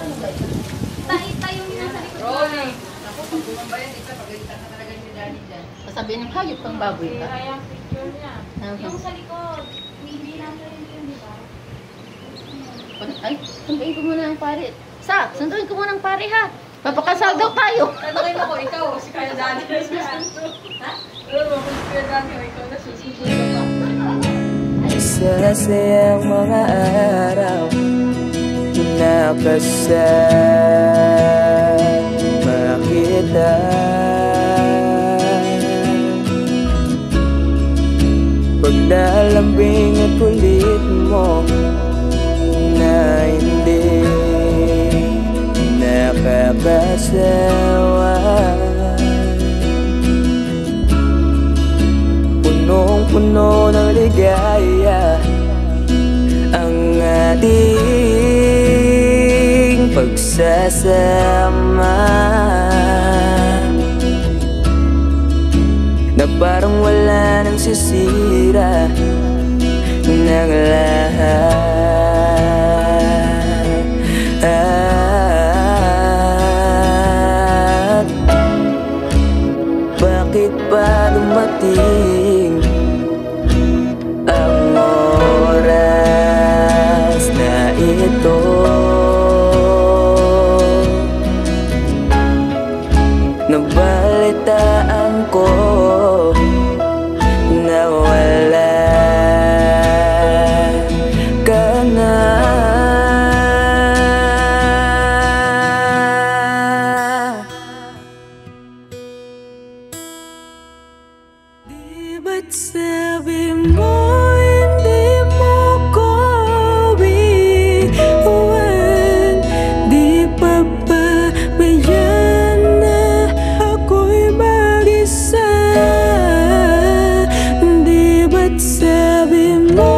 Tayo yung nasa likod. Rolling. Naku, pag bumambayan, isa, pagalitan na talaga ni Daddy dyan. Sasabihin ng hayop kang baboy ka. Kaya yung picture niya. Yung sa likod. Hindi natin yun, di ba? Ay, sunduin ko muna ang pare. Sunduin ko muna ang pare ha. Papakasal daw tayo. Tanungin mo ko, ikaw, si Kuya Daddy na susunod. Ha? Alam mo, kung si Kuya Daddy o ikaw na susunod ka. Sasayang mga araw nakasama kita. Paglalambing at kulit mo na hindi nakakasawa. Punong-puno ng ligaya ang ating pagsasama, na parang wala nang sisira ng lahat. Bakit ba dumating ang oras na ito? Nabalitaan ko na wala ka na. Di ba't sabi mo hindi mo ko iwan? Di pa ba bayan na ako'y mag-isa? Di ba't sabi mo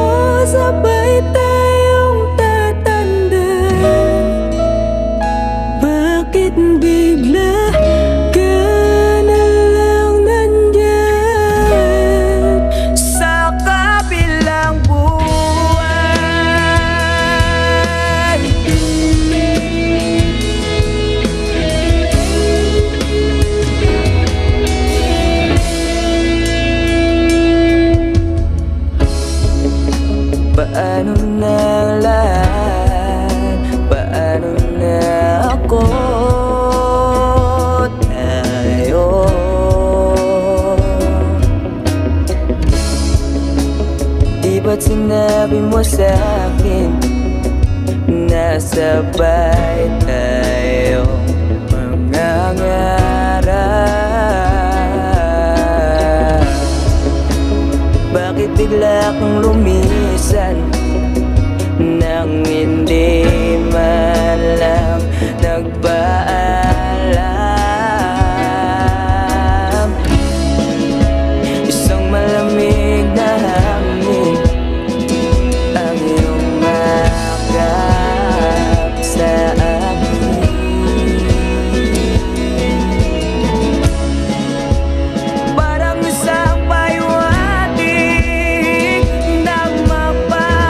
sabay tayong tatanda? Bakit bigla ka na lang nandyan sa kabilang buwan? Paano na ang lahat? Paano na ako? Tayo di ba't sinabi mo sa'kin na sabay tayong mangangarap? Bakit bigla kang lumisan nang hindi man lang nagpaalam? Isang malamig na hangin ang iyong makap sa akin. Parang isang paywating na mapapalala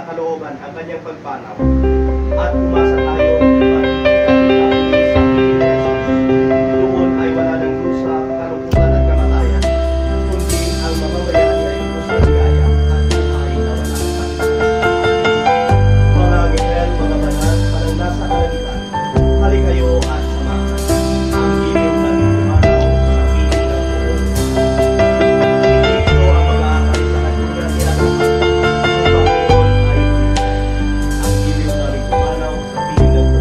kalooban ang kanyang pagpanaw at umasa tayo magkakita sa piling na Jesus. Doon ay wala ng dusa, kalungkutan at kamatayan, kundi ang mamamayaan niya ay dusa ng gaya at buhay na wala ng hanggan. Mga anghel, mga banal, parang nasa kalangitan, halik kayo at samahan ang giliw na lumanaw sa piling ng buong. Si Kristo ang mag-aakay sa kanyang tinatapos. Ang Panginoon ay ang giliw na lumanaw sa piling ng buong.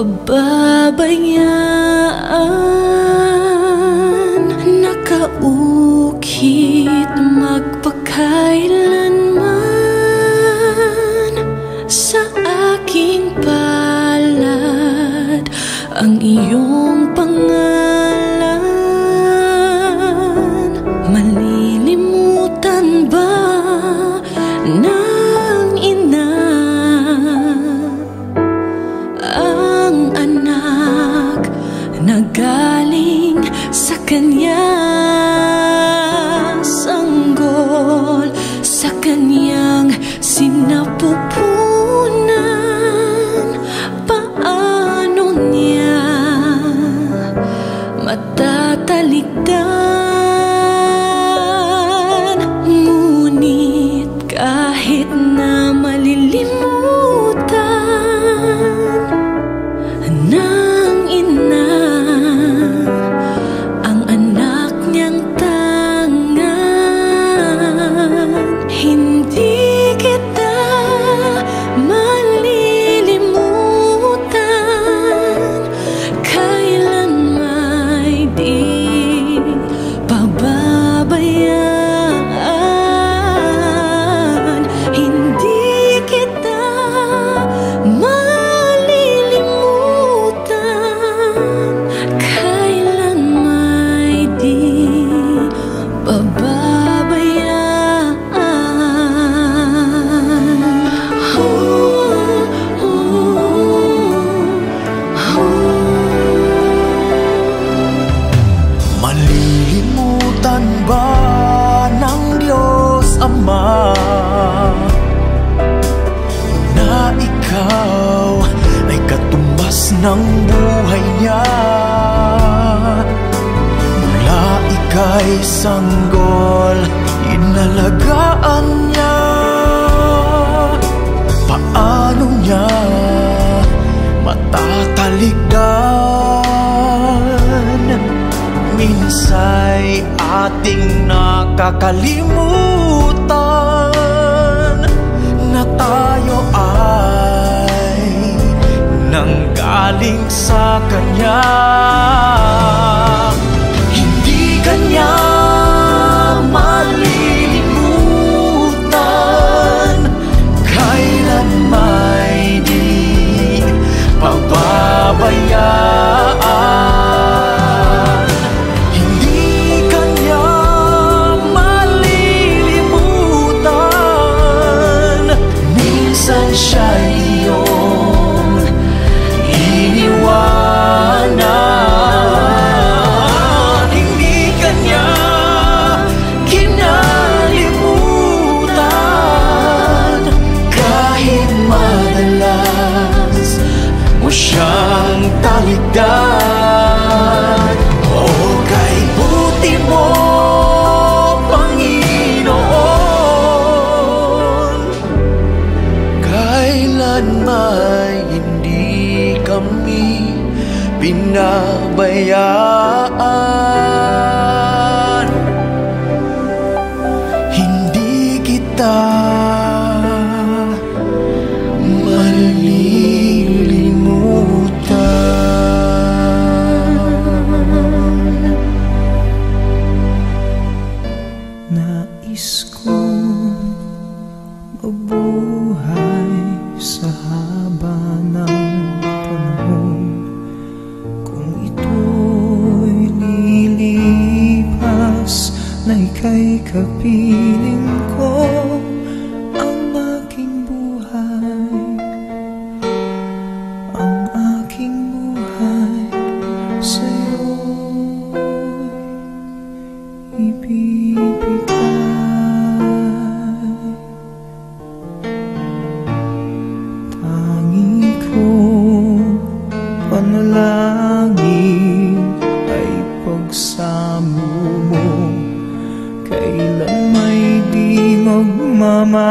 pababayaan, nakaukit magpakailanman. Sa aking palad ang iyong pangalan. Malilimutan ba ng ina ang anak na galing sa kanya? Sanggol sa kanyang sinapupunan. Paano niya matatalikdan? Ngunit kahit na malilimutan ng ina ang anak niyang tangan, hindi kita malilimutan. Kailan may di pababayaan, hindi kita malilimutan. Kailan may di pababayaan. Malilimutan ba ng Diyos Ama na ikaw ay katumbas ng buhay niya? Mula ika'y sanggol, inalagaan niya. Paano niya matatalikdan? Minsa'y ating nakakalimutan na tayo ay nanggaling sa Kanya. Hindi Kanya malilimutan, kailan may di pababayaan. Siya'y iyong iniwanan. Hindi Kanya kinalimutan, kahit madalas mo siyang talikdan. O kay buti mo, kailan may hindi kami pinabayaan. Hindi kita malilimutan. Nais kong mabuhay sa haba ng panahon. Kung ito'y lilipas, na ika'y kapiling ko. Ang aking buhay, ang aking buhay sa'yo'y ibibigay. Panalangin ay pagsamo mo, kailan may di magmamalim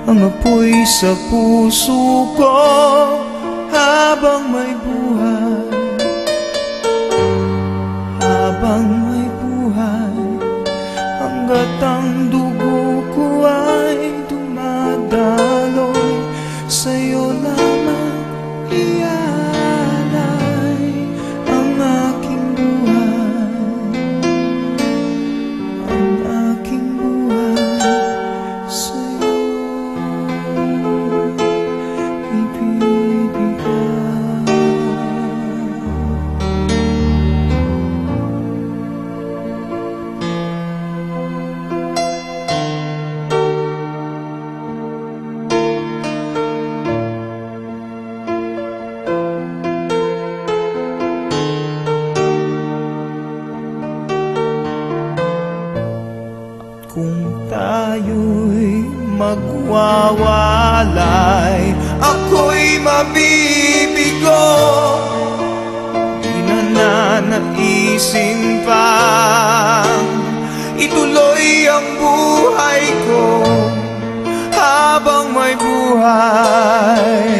ang apoy sa puso ko. Habang may buhay, habang may buhay, hanggat ang dugo ko ay dumadaloy, sa'yo lamang kung tayo'y magwawalay, ako'y mabibigo. Di na nanaisin pang ituloy ang buhay ko habang may buhay.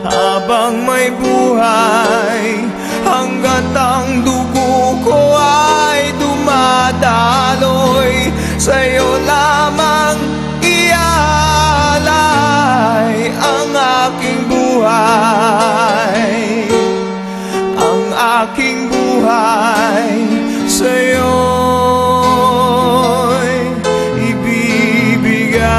Habang may buhay, hanggat ang dugo ko ay dumadaloy, sa'yo lamang iaalay ang aking buhay. Ang aking buhay sa'yo'y ibibigay.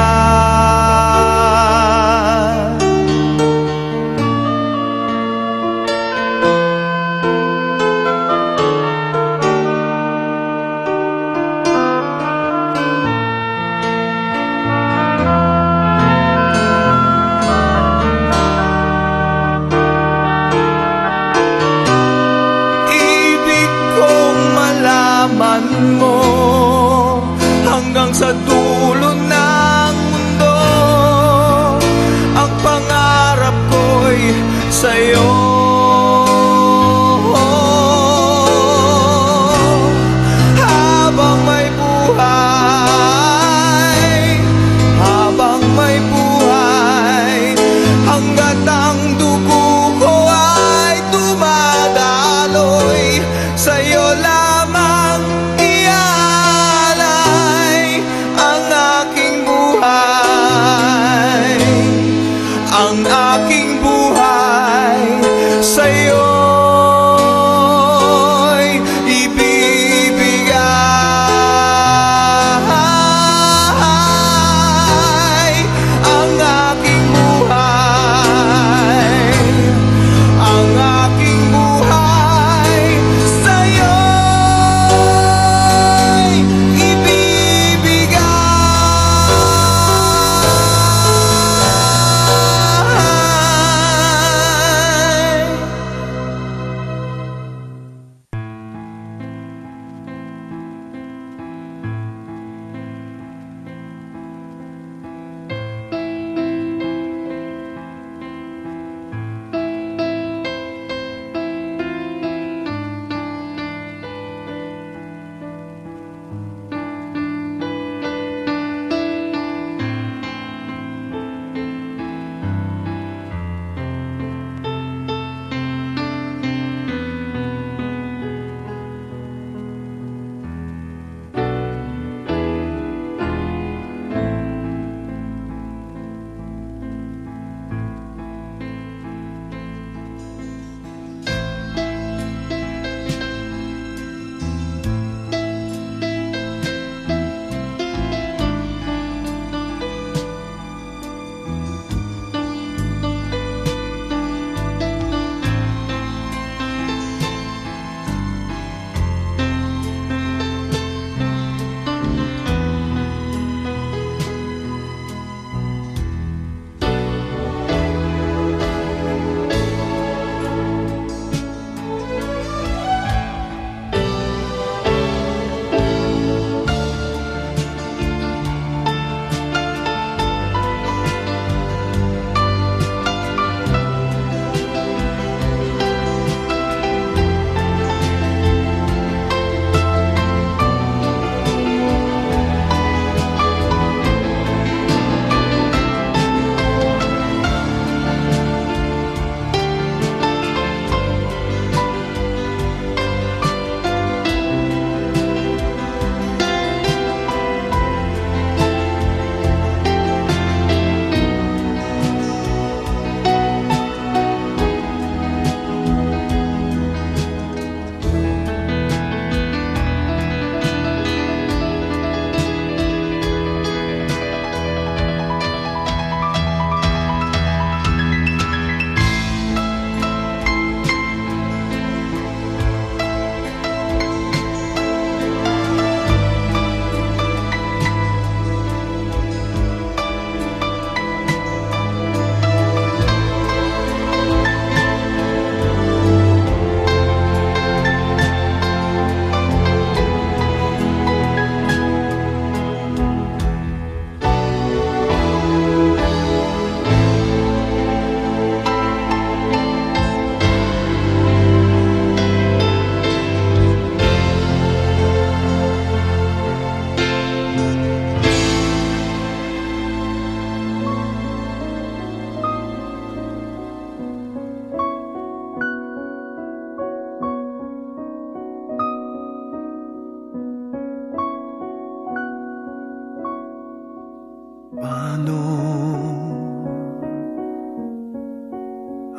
Paano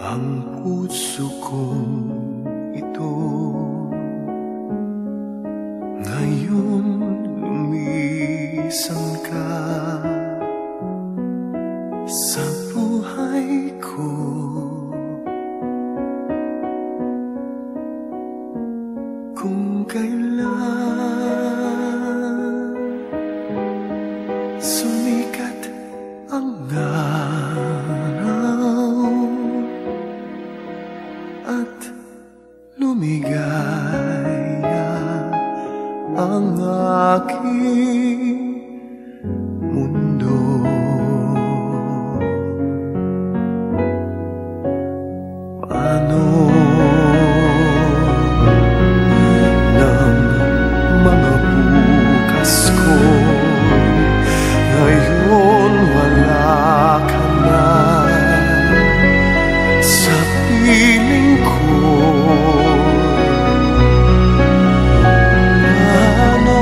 ang puso ko ito ngayon lumisan ka sa buhay ko? Kung kailan sumikat ang araw at lumigaya ang aking mundo, paano ng mga bukas ko ngayon wala ka na sa piling ko? Paano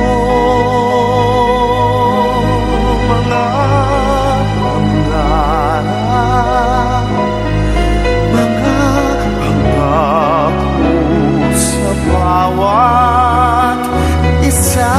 mga pangarap, mga pangako sa bawat isa?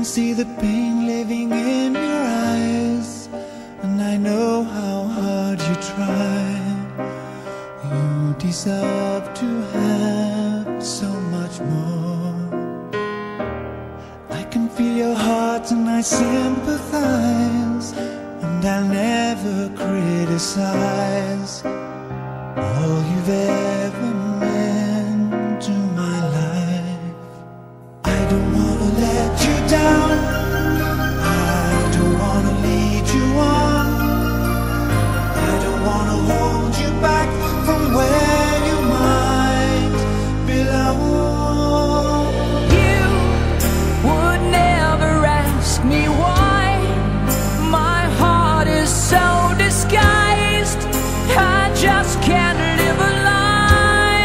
See the pain living in your eyes, and I know how hard you try. You deserve to have so much more. I can feel your heart and I sympathize, and I'll never criticize all you've ever meant to my life. I don't wanna let you down, I don't wanna lead you on, I don't wanna hold you back from where you might belong. You would never ask me why my heart is so disguised. I just can't live a lie.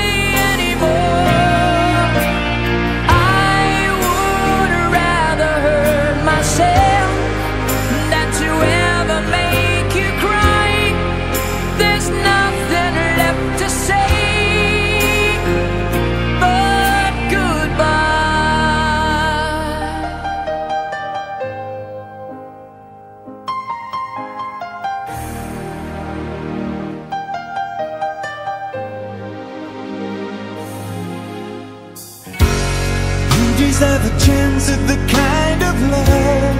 deserve a chance at the kind of love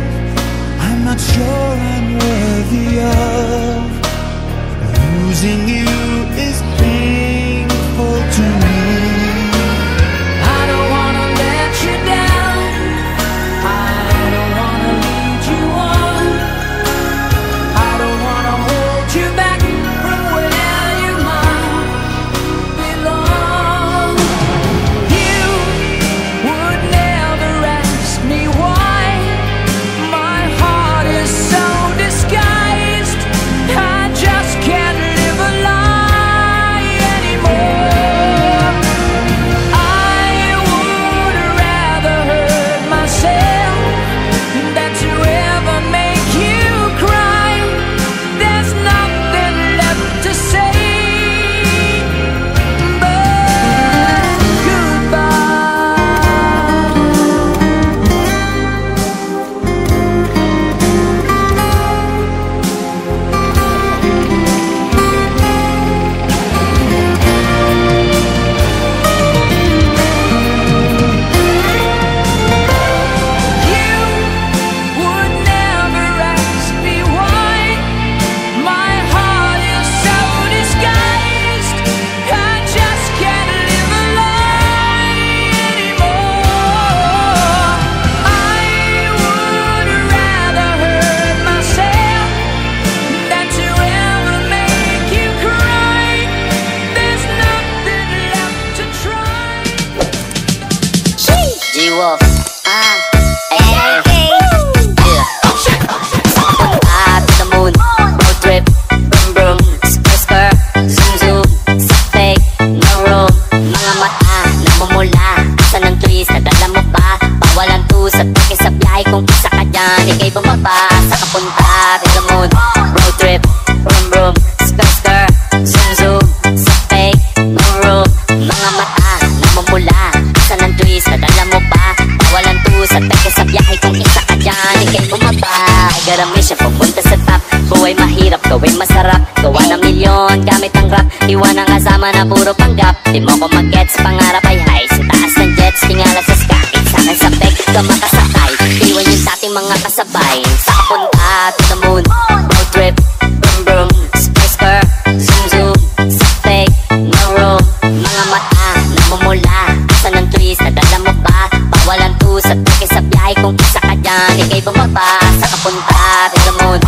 I'm not sure I'm worthy of. Losing you is painful to me. I don't wanna let you down, I don't wanna lead you on, I don't wanna hold you back from where you might belong. You would never ask me why my heart is so disguised. I just can't live a lie anymore. I would rather hurt myself than to ever make you cry. There's nothing left to say but goodbye. You would never ask me why my heart is so disguised. I just can't live a lie anymore. I would rather hurt myself than to ever make you cry. There's nothing left to try. G-Wolf, yeah. To the moon, road trip, vroom vroom, skr, zoom zoom, sa fake, no room. Mga mata, namumula, asa ng twist, nadala mo ba? Bawalan to sa peke sa biyahe, kung isa ka dyan, ikay bumaba. Sa kapunta, to the moon, road trip, vroom vroom, skr, zoom zoom, sa fake, no room. Mga mata, namumula, asa ng twist, nadala mo ba? Bawalan to sa peke sa biyahe, kung isa ka dyan, ikay bumaba. Garami siya pupunta sa top. Buhay mahirap, gawin masarap. Gawa ng milyon, gamit ang rap. Iwan ang kasama na puro panggap. Di mo ko mag-gets, pangarap ay high. Sa taas ng jets, tingala sa sky. Sa'kin sa peg, ka makasakay. Iwan yung dating mga kasabay. Sa kapunta, to the moon, road trip, vroom vroom, skr, zoom zoom, sa fake, no room. Mga mata, namumula, asa ng twist, nadala mo ba? Bawalan to sa peke sa biyahe, kung isa ka dyan, ikay bumaba. Sa kapunta, to the moon,